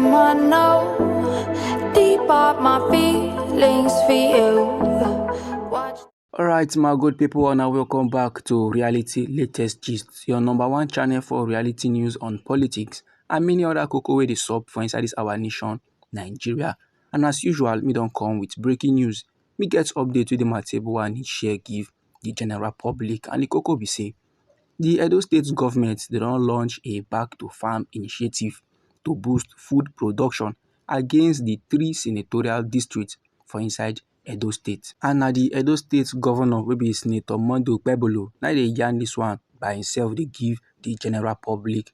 I know deep up my feelings for you. Watch. Alright, my good people, and welcome back to Reality Latest Gist, your number one channel for reality news on politics and many other cocoa wey dey sup for inside this our nation, Nigeria. And as usual, me don come with breaking news. Me get update with my table and need share give the general public. And the cocoa be say, the Edo State government they don launch a back to farm initiative to boost food production against the 3 senatorial districts for inside Edo State. And na the Edo State governor wey be Senator Monday Okpebholo na dey yarn this one by himself dey give the general public.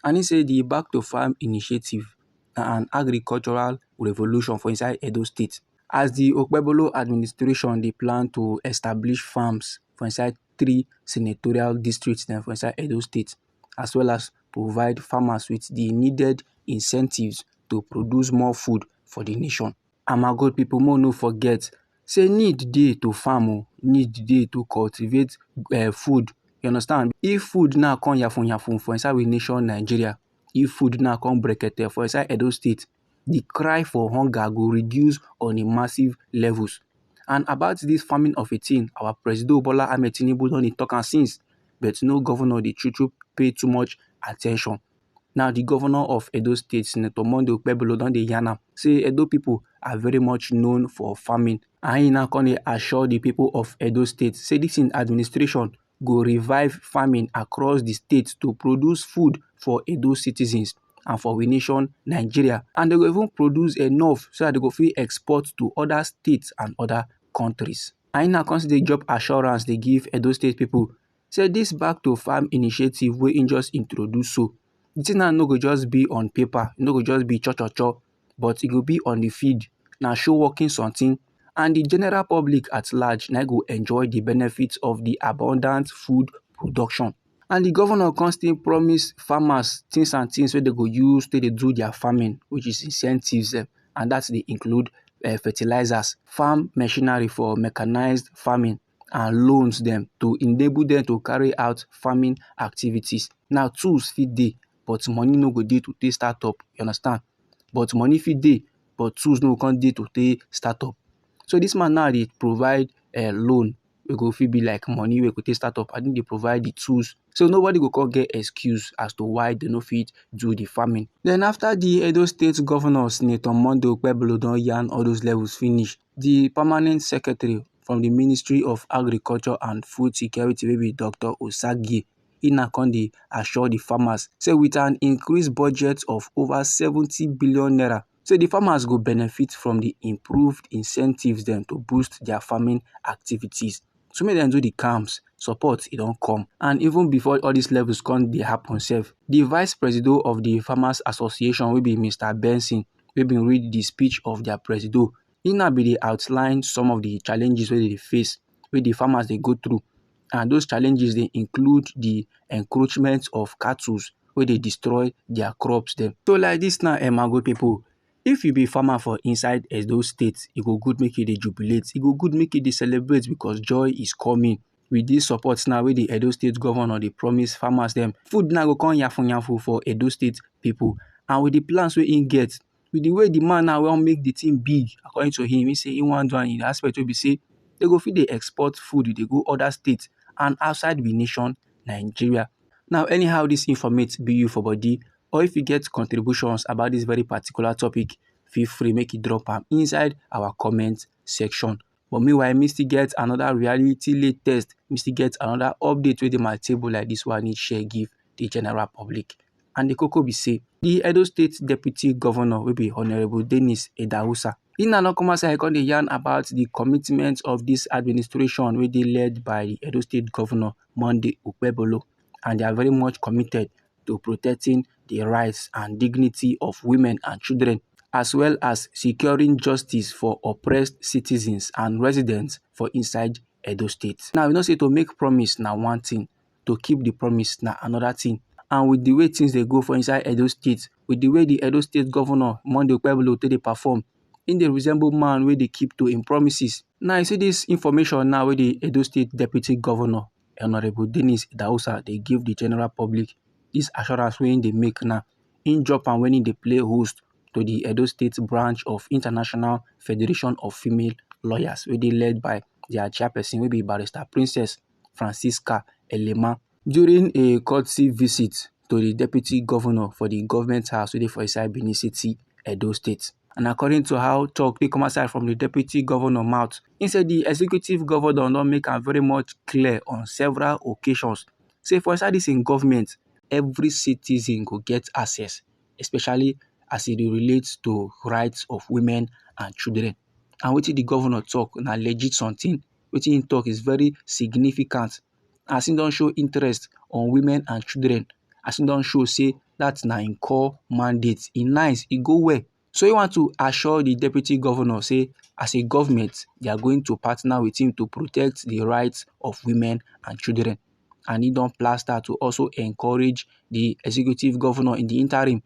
And he say the back to farm initiative na an agricultural revolution for inside Edo State. As the Okpebholo administration dey plan to establish farms for inside 3 senatorial districts for inside Edo State, as well as provide farmers with the needed incentives to produce more food for the nation. And my good people, mo no forget, say need dey to farm, need dey to cultivate food. You understand? If food now come yafun for inside we nation Nigeria, if food now come brekete for inside Edo State, the cry for hunger go reduce on a massive levels. And about this farming of a thing, our President Bola Ahmed Tinubu don dey talk am since, but no governor dey true pay too much attention. Now, the governor of Edo State, Senator Monday Okpebholo, don dey yarn am say Edo people are very much known for farming. And he now come dey assure the people of Edo State say this administration go revive farming across the state to produce food for Edo citizens and for we nation Nigeria. And they go even produce enough so that they go fit export to other states and other countries. And he now come dey job assurance they give Edo State people. Say this back to farm initiative wey im just introduce so, the thing now no go just be on paper, no go just be cho, but it go be on the field. Now show working something, and the general public at large now go enjoy the benefits of the abundant food production. And the governor constantly promise farmers things wey they go use to do their farming, which is incentives, and that's they include fertilizers, farm machinery for mechanized farming, and loans them to enable them to carry out farming activities. Now tools fit dey, but money no go dey to take start up. You understand? But money fit dey, but tools no go come dey to take start up. So this man now dey provide a loan. We go fit be like money we go take start up. I think they provide the tools, so nobody go come get excuse as to why they no fit do the farming. Then after the Edo State Governor Senator Monday Okpebholo don yarn all those levels finish, the permanent secretary from the Ministry of Agriculture and Food Security, wey be Dr. Osagie, he now come dey assure the farmers say with an increased budget of over 70 billion naira, so the farmers go benefit from the improved incentives them to boost their farming activities. So make them do the camps, support it don't come. And even before all these levels come dey happen sef, the vice president of the Farmers Association will be Mr. Benson, we been read the speech of their president. He now be dey outline some of the challenges where they face, where the farmers they go through. And those challenges they include the encroachment of cattle where they destroy their crops them. So like this now, my good people, if you be farmer for inside Edo State, it go good make you dey jubilate. It go good make you dey celebrate because joy is coming. With this support now, where the Edo State governor they promise farmers them food now go come yafun for Edo State people. And with the plans we in get, with the way the man now will make the thing big, according to him, he say he want to in the aspect will be say they go fit they export food, they go other states and outside the nation Nigeria. Now anyhow this informate be you for body, or if you get contributions about this very particular topic, feel free make it drop them inside our comment section. But meanwhile, me still get another reality latest, me still get another update with my table like this one need share give the general public. And the cocoa be say the Edo State Deputy Governor will be Honorable Dennis Edausa. In an come say I can yarn about the commitment of this administration will be led by the Edo State Governor Monday Okpebholo, and they are very much committed to protecting the rights and dignity of women and children, as well as securing justice for oppressed citizens and residents for inside Edo State. Now, we know say to make promise now one thing, to keep the promise now another thing. And with the way things they go for inside Edo State, with the way the Edo State Governor Monday Okpebholo they perform, in the resemble man where they keep to in promises. Now you see this information now where the Edo State Deputy Governor Honorable Dennis Edausa they give the general public this assurance when they make now in job and when they play host to the Edo State branch of International Federation of Female Lawyers, wey dey led by their chairperson, wey be Barrister Princess Francisca Elema, during a courtesy visit to the deputy governor for the government house wey dey for inside Benin City, Edo State. And according to how talk dey come outside from the deputy governor mouth, he said the executive governor don make am very much clear on several occasions say for inside dis im government, every citizen go get access, especially as e dey relate to rights of women and children. And wetin the governor talk na legit something. Wetin he talk is very significant, as he don show interest on women and children, as he don show say that na im core mandate. E nice, e go well. So he want to assure the deputy governor say as a government, they are going to partner with him to protect the rights of women and children. And he don plaster to also encourage the executive governor in the interim,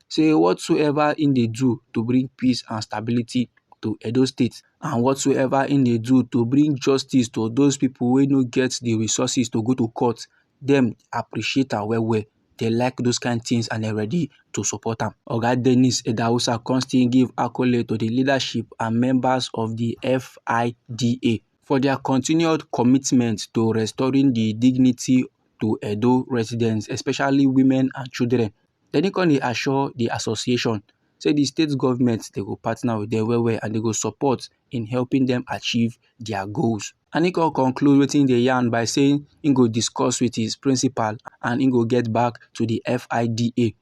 say whatsoever in dey do to bring peace and stability to Edo State, and whatsoever in dey do to bring justice to those people wey no get the resources to go to court, dem appreciate am well well. They like those kind things and they're ready to support am. Oga Dennis Edawusa come still give accolade to the leadership and members of the FIDA for their continued commitment to restoring the dignity to Edo residents, especially women and children. Then he come dey assure the association say the state government they go partner with them well and they go support in helping them achieve their goals. And he can conclude wetin dey yarn by saying he go discuss with his principal and he go get back to the FIDA.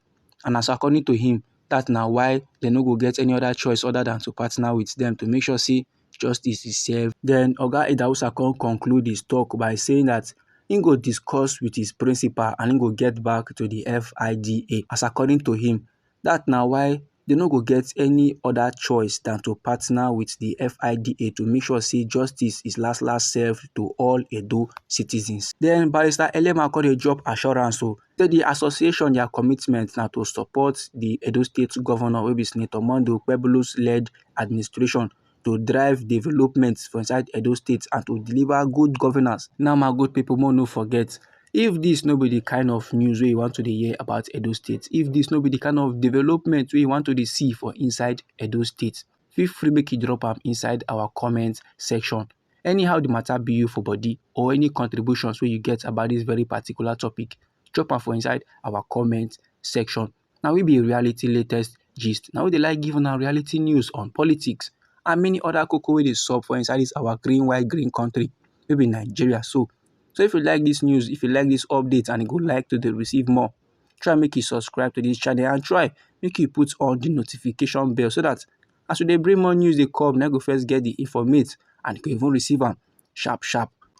And as according to him, that na why they no go get any other choice other than to partner with them to make sure say justice is served. Then Oga Edawusa can conclude his talk by saying that he go discuss with his principal and he go get back to the FIDA. As according to him, that na why they no go get any other choice than to partner with the FIDA to make sure say justice is last served to all Edo citizens. Then Barrister Elema called a job assurance. So the association, their commitment now to support the Edo State governor, wey be Senator Monday Okpebholo's led administration, to drive development for inside Edo State and to deliver good governance. Now, my good people, more no forget, if this no be the kind of news wey you want to hear about Edo State, if this no be the kind of development wey you want to see for inside Edo State, feel free make you drop am inside our comment section. Anyhow the matter be you for body, or any contributions wey you get about this very particular topic, drop am for inside our comment section. Now we be reality latest gist. Now we dey like giving our reality news on politics and many other cocoa wey dey sup for inside this our green white green country, maybe Nigeria. So if you like this news, if you like this update and you go like to receive more, try make you subscribe to this channel and try make you put on the notification bell so that as we dey bring more news dey come, na go first get the informate and you can even receive am sharp.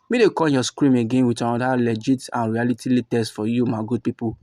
May they call your screen again with another legit and reality latest for you, my good people.